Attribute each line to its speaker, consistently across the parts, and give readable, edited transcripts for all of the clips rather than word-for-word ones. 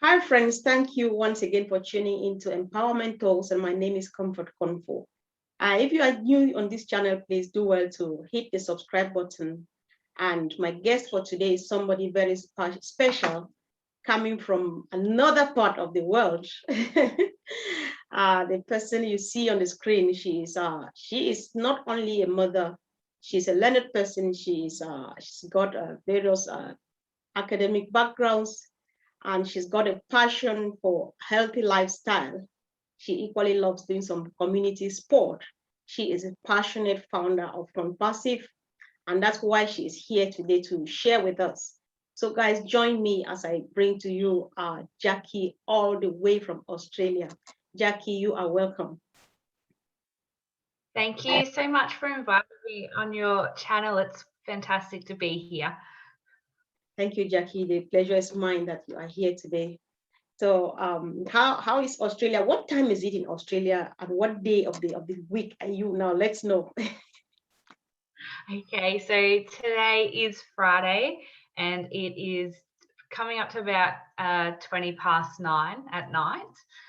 Speaker 1: Hi, friends. Thank you once again for tuning into Empowerment Talks, and my name is Comfort Confo. If you are new on this channel, please do well to hit the subscribe button. And my guest for today is somebody very special, coming from another part of the world. The person you see on the screen, she is not only a mother, she's a learned person. She's got various academic backgrounds, and she's got a passion for healthy lifestyle. She equally loves doing some community sport. She is a passionate founder of Passive, and that's why she is here today to share with us. So guys, join me as I bring to you Jaquie all the way from Australia. Jaquie, you are welcome.
Speaker 2: Thank you so much for inviting me on your channel. It's fantastic to be here.
Speaker 1: Thank you, Jaquie. The pleasure is mine that you are here today. So how is Australia? What time is it in Australia, and what day of the week are you now? Let's know.
Speaker 2: Okay, so today is Friday and it is coming up to about 20 past 9 at night.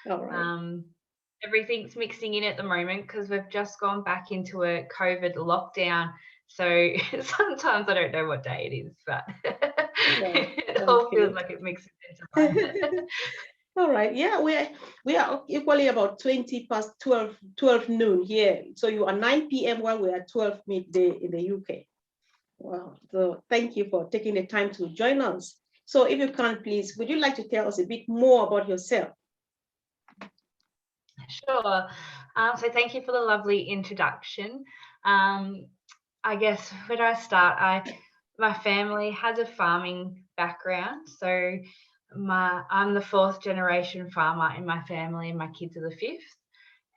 Speaker 1: All right.
Speaker 2: Everything's mixing in at the moment because we've just gone back into a COVID lockdown. So sometimes I don't know what day it is, but it all feels like it mixes into one.
Speaker 1: All right. Yeah, we are equally about 20 past 12 noon here. So you are 9 p.m. while we are 12 midday in the UK. Wow. So thank you for taking the time to join us. So if you can, please, would you like to tell us a bit more about yourself?
Speaker 2: Sure. So thank you for the lovely introduction. I guess where do I start? My family has a farming background, so I'm the fourth generation farmer in my family, and my kids are the fifth.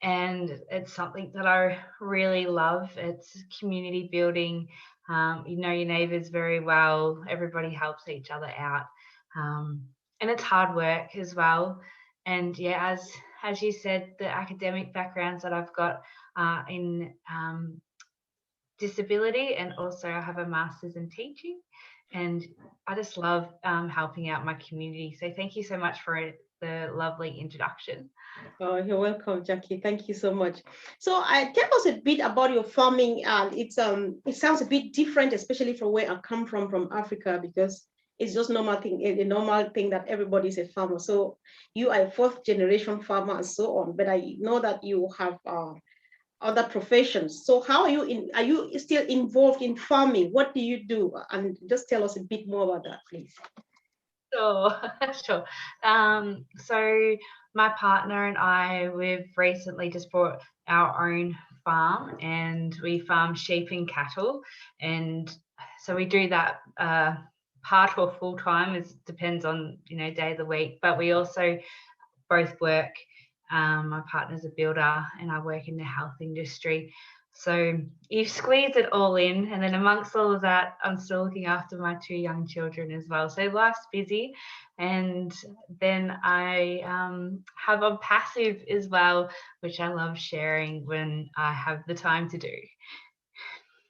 Speaker 2: And it's something that I really love. It's community building. You know your neighbours very well. Everybody helps each other out, and it's hard work as well. And yeah, as you said, the academic backgrounds that I've got in disability, and also I have a master's in teaching, and I just love helping out my community. So thank you so much for the lovely introduction.
Speaker 1: Oh, you're welcome, Jaquie. Thank you so much. So, tell us a bit about your farming. It sounds a bit different, especially from where I come from Africa, because it's just normal thing, a normal thing that everybody's a farmer. So, you are a fourth generation farmer and so on. But I know that you have other professions. So, how are you in? Are you still involved in farming? What do you do? And just tell us a bit more about that, please.
Speaker 2: Sure, sure. So my partner and I, we've recently just bought our own farm, and we farm sheep and cattle. And so we do that part or full time. It depends on, day of the week. But we also both work. My partner's a builder and I work in the health industry. So you squeeze it all in, and then amongst all of that, I'm still looking after my two young children as well. So life's busy, and then I have a passive as well, which I love sharing when I have the time to do.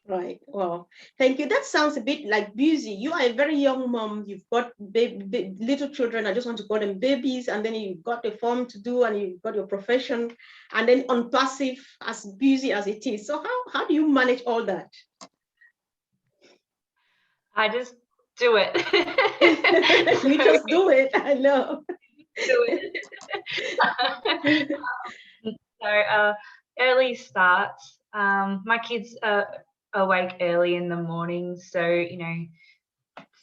Speaker 1: Right. Well, thank you. That sounds a bit like busy. You are a very young mom. You've got little children. I just want to call them babies. And then you've got the farm to do, and you've got your profession. And then on passive, as busy as it is. So how do you manage all that?
Speaker 2: I just do it.
Speaker 1: You just do it. I know.
Speaker 2: Do it. So early starts. My kids are awake early in the morning, so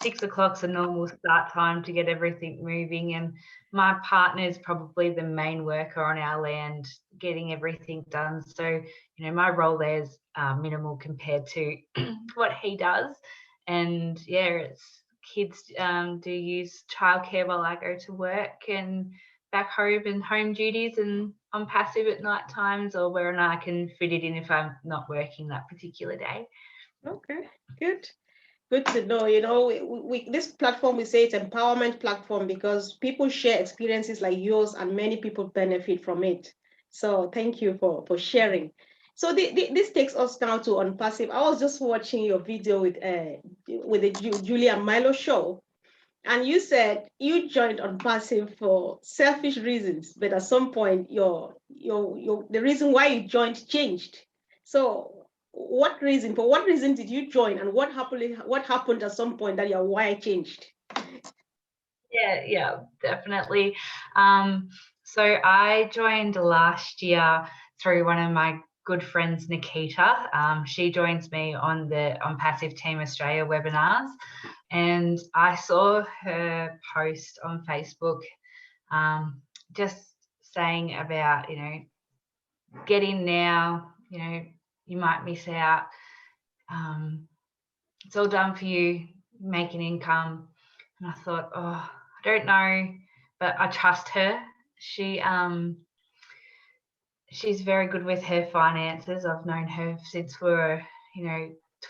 Speaker 2: 6 o'clock's a normal start time to get everything moving. And my partner is probably the main worker on our land, getting everything done. So my role there is minimal compared to what he does. And yeah, it's kids do use childcare while I go to work and back home, and home duties, and I'm passive at night times, or where I can fit it in if I'm not working that particular day.
Speaker 1: Okay, good. Good to know. We this platform, we say it's empowerment platform because people share experiences like yours, and many people benefit from it. So thank you for sharing. So this takes us now to On Passive. I was just watching your video with the Julia Milo show, And you said you joined on passive for selfish reasons, but at some point the reason why you joined changed. So for what reason did you join, and what happened at some point that your why changed?
Speaker 2: Yeah, definitely. So I joined last year through one of my good friends, Nikita. She joins me on Passive Team Australia webinars, and I saw her post on Facebook, just saying about, get in now, you might miss out. It's all done for you, making income. And I thought, oh, I don't know, but I trust her. She's very good with her finances. I've known her since we were,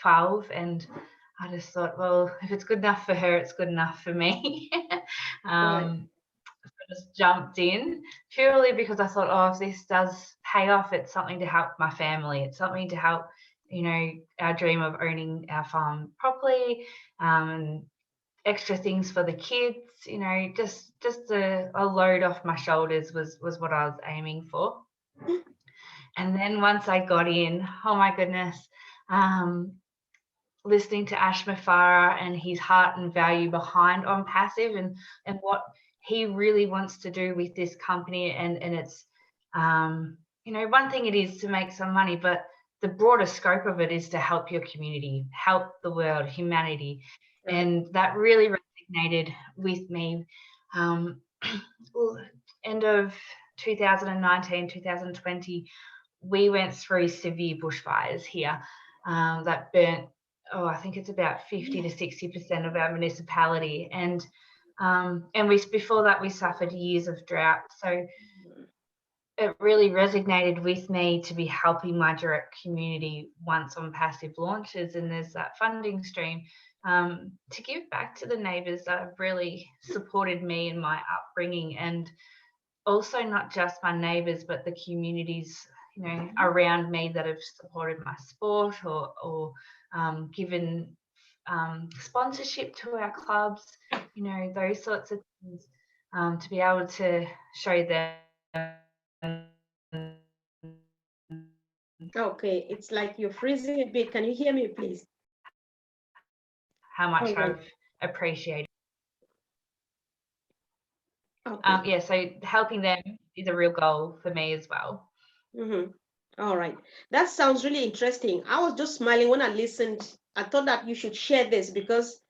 Speaker 2: 12, and I just thought, well, if it's good enough for her, it's good enough for me.
Speaker 1: Right.
Speaker 2: I just jumped in purely because I thought, oh, if this does pay off, it's something to help my family. It's something to help, our dream of owning our farm properly, and extra things for the kids, just a load off my shoulders was what I was aiming for. And then once I got in, oh my goodness, listening to Ash Mafara and his heart and value behind On Passive, and what he really wants to do with this company, and it's one thing it is to make some money, but the broader scope of it is to help your community, help the world, humanity.
Speaker 1: Right.
Speaker 2: And that really resonated with me. End of 2019, 2020, we went through severe bushfires here, that burnt, I think it's about 50 to 60% of our municipality. And before that, we suffered years of drought. So it really resonated with me to be helping my direct community once On Passive launches, and there's that funding stream, to give back to the neighbours that have really supported me in my upbringing, and also not just my neighbours, but the communities, around me that have supported my sport, or given sponsorship to our clubs, those sorts of things, to be able to show them
Speaker 1: Okay, it's like you're freezing a bit. Can you hear me, please?
Speaker 2: how much
Speaker 1: All right.
Speaker 2: I've appreciated.
Speaker 1: Okay.
Speaker 2: So helping them is a real goal for me as well.
Speaker 1: Mm-hmm. All right. That sounds really interesting. I was just smiling when I listened. I thought that you should share this because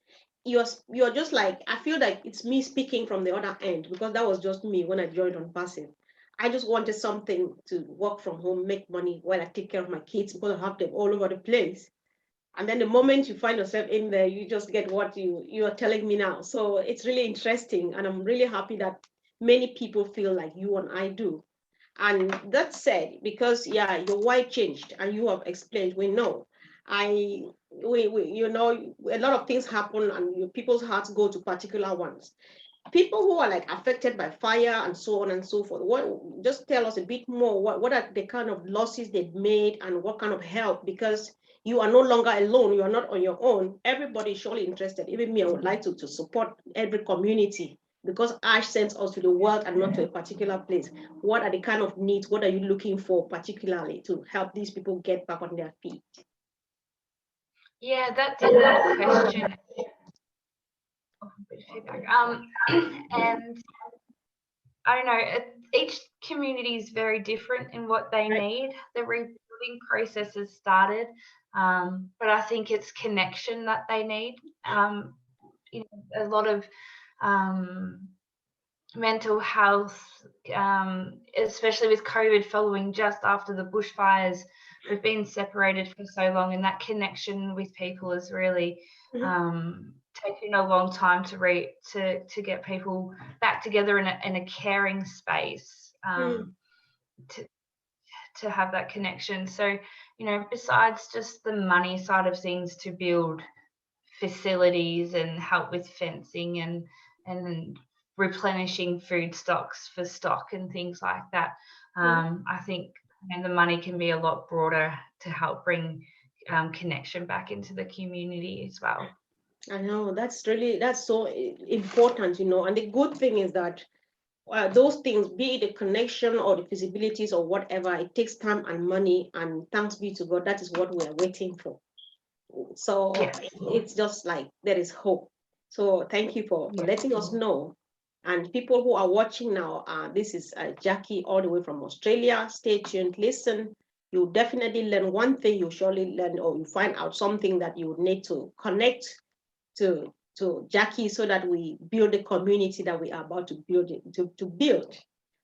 Speaker 1: you're just like, I feel like it's me speaking from the other end, because that was just me when I joined On Passive. I just wanted something to work from home, make money while I take care of my kids, because I have them all over the place. And then the moment you find yourself in there, you just get what you are telling me now. So it's really interesting, and I'm really happy that many people feel like you and I do. And that said, because yeah, your why changed, and you have explained, we know. I we a lot of things happen, and people's hearts go to particular ones. People who are like affected by fire and so on and so forth. Just tell us a bit more. What are the kind of losses they've made, and what kind of help? Because you are no longer alone. You are not on your own. Everybody is surely interested. Even me, I would like to support every community, because Ash sends us to the world and not to a particular place. What are the kind of needs? What are you looking for particularly to help these people get back on their feet?
Speaker 2: Yeah, that's a good question. Oh, a bit of feedback. And I don't know, each community is very different in what they
Speaker 1: Right.
Speaker 2: need. The rebuilding process has started, but I think it's connection that they need. A lot of mental health, especially with COVID following just after the bushfires. We've been separated for so long, and that connection with people is really taken a long time to get people back together in a caring space, to have that connection. So, besides just the money side of things, to build facilities and help with fencing and replenishing food stocks for stock and things like that. I think the money can be a lot broader to help bring connection back into the community as well.
Speaker 1: I know that's so important, and the good thing is that those things, be it the connection or the feasibilities or whatever, it takes time and money, and thanks be to God, that is what we are waiting for. So
Speaker 2: Yes.
Speaker 1: it's just like there is hope. So thank you for
Speaker 2: Yeah.
Speaker 1: letting us know. And people who are watching now, this is Jaquie all the way from Australia. Stay tuned, listen. You'll definitely learn one thing. You surely learn, or you find out something that you would need to connect to Jaquie, so that we build the community that we are about to build to build.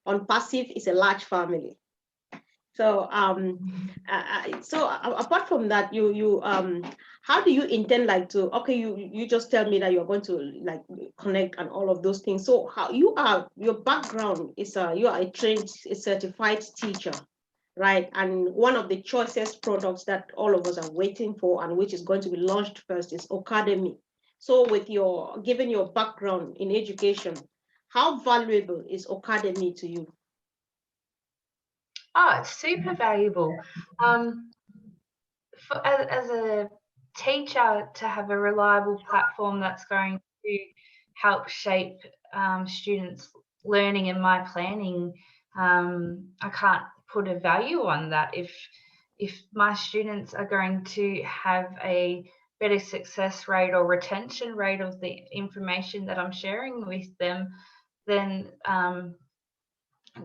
Speaker 1: On Passive is a large family. So apart from that, how do you intend, like, to, okay, you just tell me that you're going to, like, connect and all of those things. So how your background is, you are a certified teacher, right? And one of the choicest products that all of us are waiting for, and which is going to be launched first, is Academy. So given your background in education, how valuable is Academy to you?
Speaker 2: Oh, it's super valuable. As a teacher, to have a reliable platform that's going to help shape students' learning and my planning, I can't put a value on that. If my students are going to have a better success rate or retention rate of the information that I'm sharing with them, then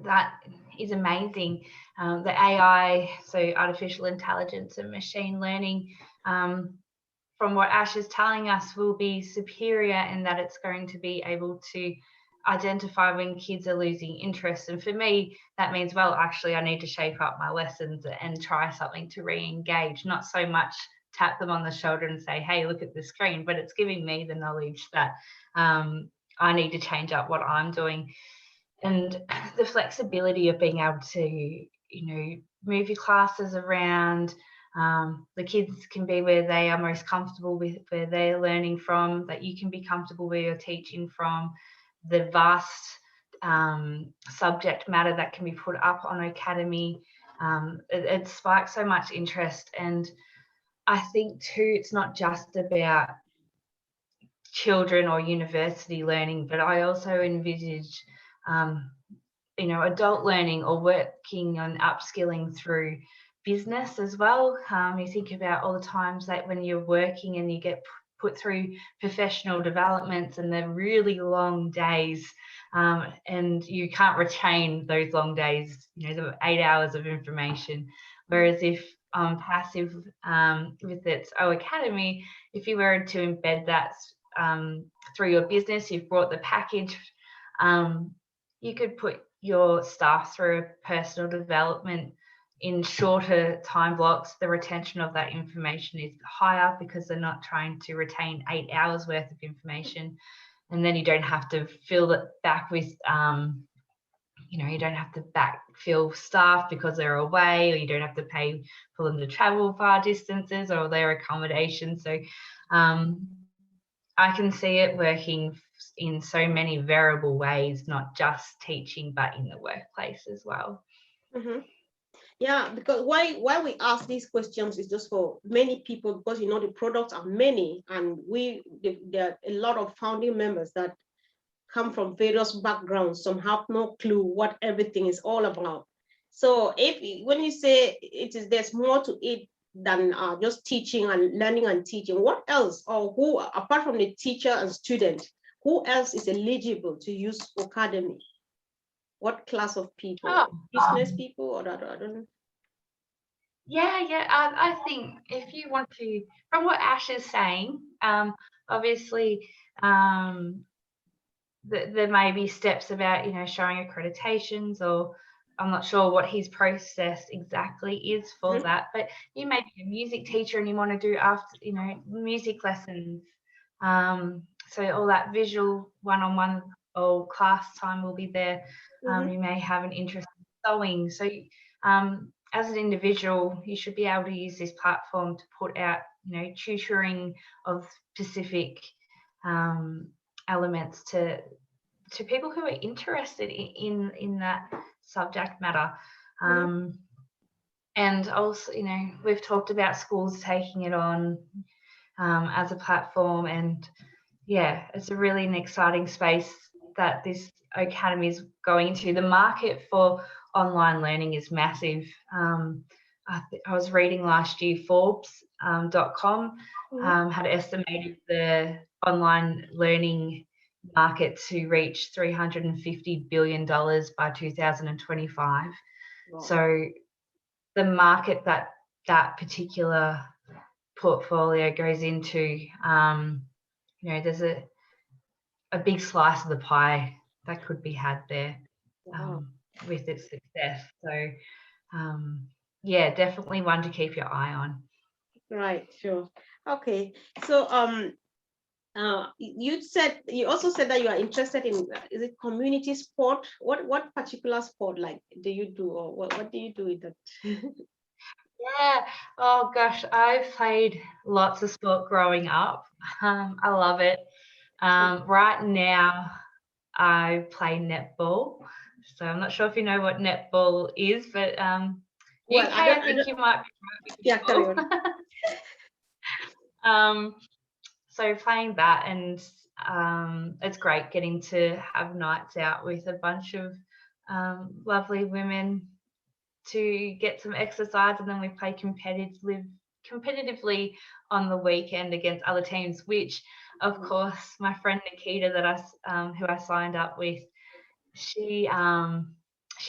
Speaker 2: that is amazing. The AI, so artificial intelligence and machine learning, from what Ash is telling us, will be superior in that it's going to be able to identify when kids are losing interest. And for me, that means, well, actually, I need to shape up my lessons and try something to re-engage, not so much tap them on the shoulder and say, hey, look at the screen, but it's giving me the knowledge that I need to change up what I'm doing. And the flexibility of being able to, move your classes around. The kids can be where they are most comfortable with, where they're learning from, that you can be comfortable where you're teaching from. The vast subject matter that can be put up on Academy, it sparks so much interest. And I think too, it's not just about children or university learning, but I also envisage adult learning or working on upskilling through business as well. You think about all the times that when you're working and you get put through professional developments and they're really long days, and you can't retain those long days, the 8 hours of information. Whereas if Passive, with its Academy, if you were to embed that through your business, you've brought the package, you could put your staff through personal development in shorter time blocks. The retention of that information is higher because they're not trying to retain 8 hours worth of information. And then you don't have to fill it back with, you don't have to backfill staff because they're away, or you don't have to pay for them to travel far distances or their accommodation. So I can see it working in so many variable ways, not just teaching, but in the workplace as well.
Speaker 1: Mm-hmm. Yeah, because why we ask these questions is just for many people, because the products are many, and there are a lot of founding members that come from various backgrounds. Some have no clue what everything is all about. So when you say there's more to it than just teaching and learning and teaching, what else, or who, apart from the teacher and student, who else is eligible to use Academy? What class of people? Business people, or I don't know.
Speaker 2: Yeah. I think if you want to, from what Ash is saying, obviously, there may be steps about, showing accreditations, or I'm not sure what his process exactly is for that, but you may be a music teacher and you want to do after, music lessons. So all that visual one-on-one or class time will be there. You may have an interest in sewing. So as an individual, you should be able to use this platform to put out, tutoring of specific elements to people who are interested in that subject matter. And also, we've talked about schools taking it on. as a platform. And yeah, it's a really an exciting space that this academy is going into. The market for online learning is massive. I was reading last year, Forbes.com had estimated the online learning market to reach $350 billion by 2025.
Speaker 1: Wow.
Speaker 2: So the market that particular portfolio goes into, there's a big slice of the pie that could be had there with its success. So yeah, definitely one to keep your eye on.
Speaker 1: Right, sure. Okay. So you also said that you are interested in, is it community sport? What particular sport like do you do, or what do you do with that?
Speaker 2: Yeah. Oh gosh, I've played lots of sport growing up. I love it. Right now, I play netball. So I'm not sure if you know what netball is, but
Speaker 1: Well,
Speaker 2: UK, I think you might be
Speaker 1: yeah, carry on.
Speaker 2: So playing that, and it's great getting to have nights out with a bunch of lovely women to get some exercise, and then we play competitively on the weekend against other teams, which of course my friend Nikita who I signed up with, she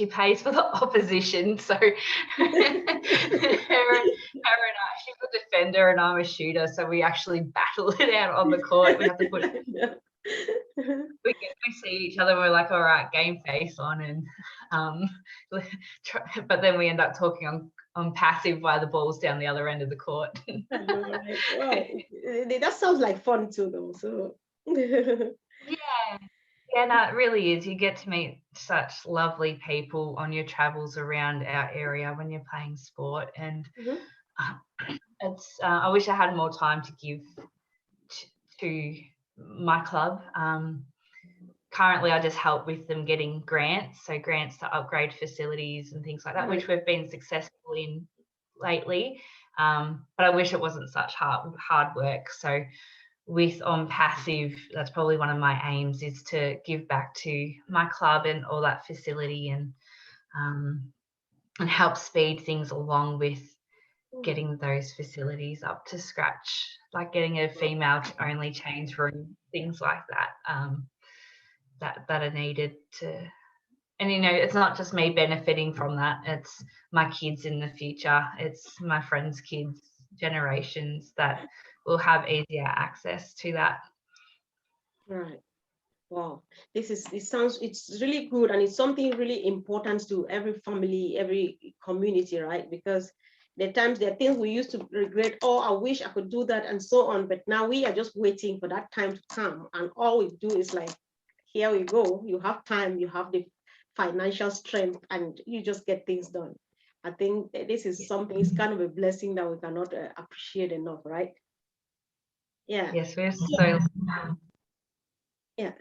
Speaker 2: pays for the opposition. So her and I, she's a defender and I'm a shooter, so we actually battle it out on the court. We have to put we see each other, we're like, all right, game face on, and but then we end up talking on passive while the ball's down the other end of the court.
Speaker 1: Right. Well, that sounds like fun too, though. So
Speaker 2: yeah, no, it really is. You get to meet such lovely people on your travels around our area when you're playing sport, and it's I wish I had more time to give to my club. Currently, I just help with them getting grants, so grants to upgrade facilities and things like that, which we've been successful in lately. But I wish it wasn't such hard work. So with On Passive, that's probably one of my aims, is to give back to my club and all that facility, and help speed things along with getting those facilities up to scratch, like getting a female only change room, things like that. That are needed to, and it's not just me benefiting from that, it's my kids in the future, it's my friends' kids, generations that will have easier access to that.
Speaker 1: Right. Wow, it's really good, and it's something really important to every family, every community, right? Because there are things we used to regret, oh, I wish I could do that, and so on, but now we are just waiting for that time to come, and all we do is like, here we go, you have time, you have the financial strength, and you just get things done. I think this is something, it's kind of a blessing that we cannot appreciate enough, right? Yeah.
Speaker 2: Yes, we're so
Speaker 1: Yeah.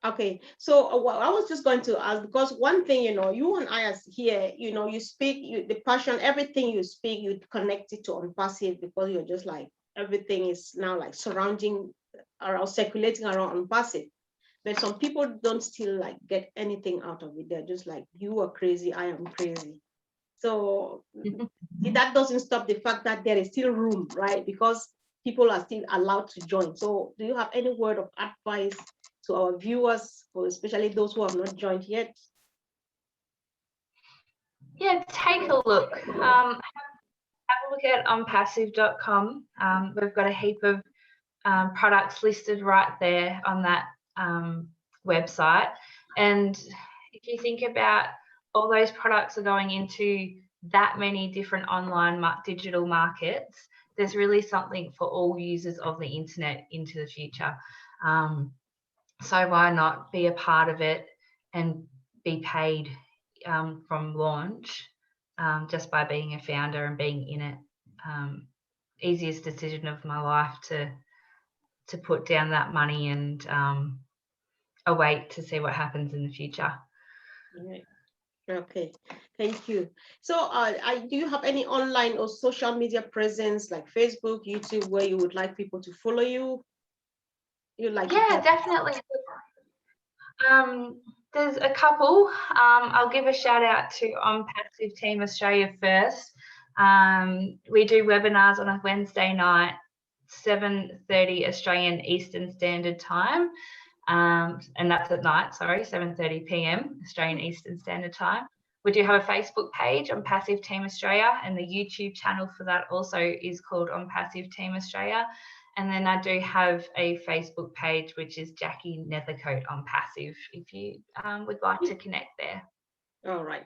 Speaker 1: Okay, so I was just going to ask, because one thing, you and I as here, you speak, the passion, everything you speak, you connect it to On Passive, because you're just like, everything is now like surrounding around, circulating around On Passive. But some people don't still like get anything out of it. They're just like, you are crazy, I am crazy. So that doesn't stop the fact that there is still room, right? Because people are still allowed to join. So do you have any word of advice to our viewers, especially those who have not joined yet?
Speaker 2: Yeah, take a look. Have a look at onpassive.com. We've got a heap of products listed right there on that website. And if you think about all those products are going into that many different online digital markets, there's really something for all users of the internet into the future. So why not be a part of it and be paid from launch just by being a founder and being in it? Easiest decision of my life to put down that money and await to see what happens in the future.
Speaker 1: Right. Okay, thank you. So, do you have any online or social media presence like Facebook, YouTube, where you would like people to follow you? You like to
Speaker 2: Yeah,
Speaker 1: talk?
Speaker 2: definitely. There's a couple. I'll give a shout out to On Passive Team Australia first. We do webinars on a Wednesday night, 7:30 Australian Eastern Standard Time. And that's at night, sorry, 7:30 p.m. Australian Eastern Standard Time. We do have a Facebook page on Passive Team Australia, and the YouTube channel for that also is called On Passive Team Australia. And then I do have a Facebook page, which is Jaquie Nethercote on Passive, if you would like to connect there.
Speaker 1: All right.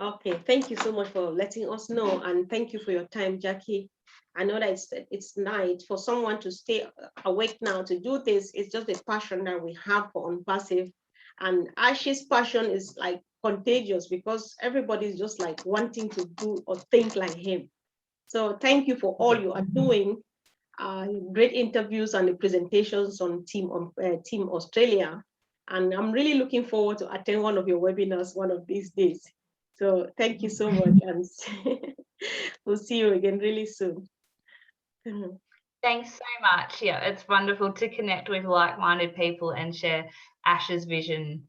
Speaker 1: Okay. Thank you so much for letting us know, and thank you for your time, Jaquie. I know that it's night for someone to stay awake now to do this. It's just a passion that we have for On Passive, and Ashi's passion is like contagious because everybody's just like wanting to do or think like him. So thank you for all you are doing. Great interviews and the presentations on Team Australia. And I'm really looking forward to attend one of your webinars one of these days. So thank you so much. And we'll see you again really soon.
Speaker 2: Thanks so much. Yeah, it's wonderful to connect with like-minded people and share Ash's vision.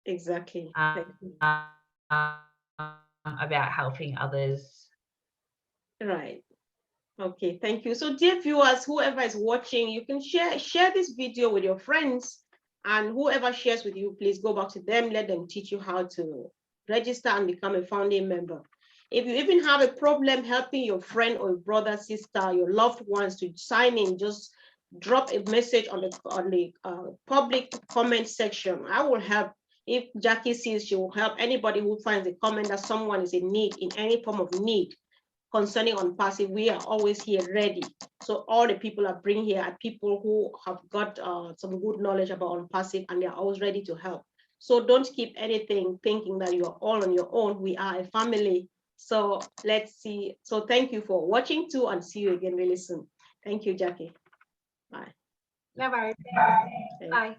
Speaker 1: Exactly.
Speaker 2: About helping others.
Speaker 1: Right. Okay, thank you. So dear viewers, whoever is watching, you can share this video with your friends, and whoever shares with you, please go back to them, let them teach you how to register and become a founding member. If you even have a problem helping your friend or your brother, sister, your loved ones to sign in, just drop a message on the public comment section. I will help. If Jaquie sees, she will help anybody who finds a comment that someone is in need, in any form of need concerning On Passive. We are always here ready. So all the people I bring here are people who have got some good knowledge about On Passive, and they're always ready to help. So don't keep anything thinking that you are all on your own. We are a family. So let's see. So thank you for watching too, and see you again really soon. Thank you, Jaquie. Bye.
Speaker 2: No worries. Bye.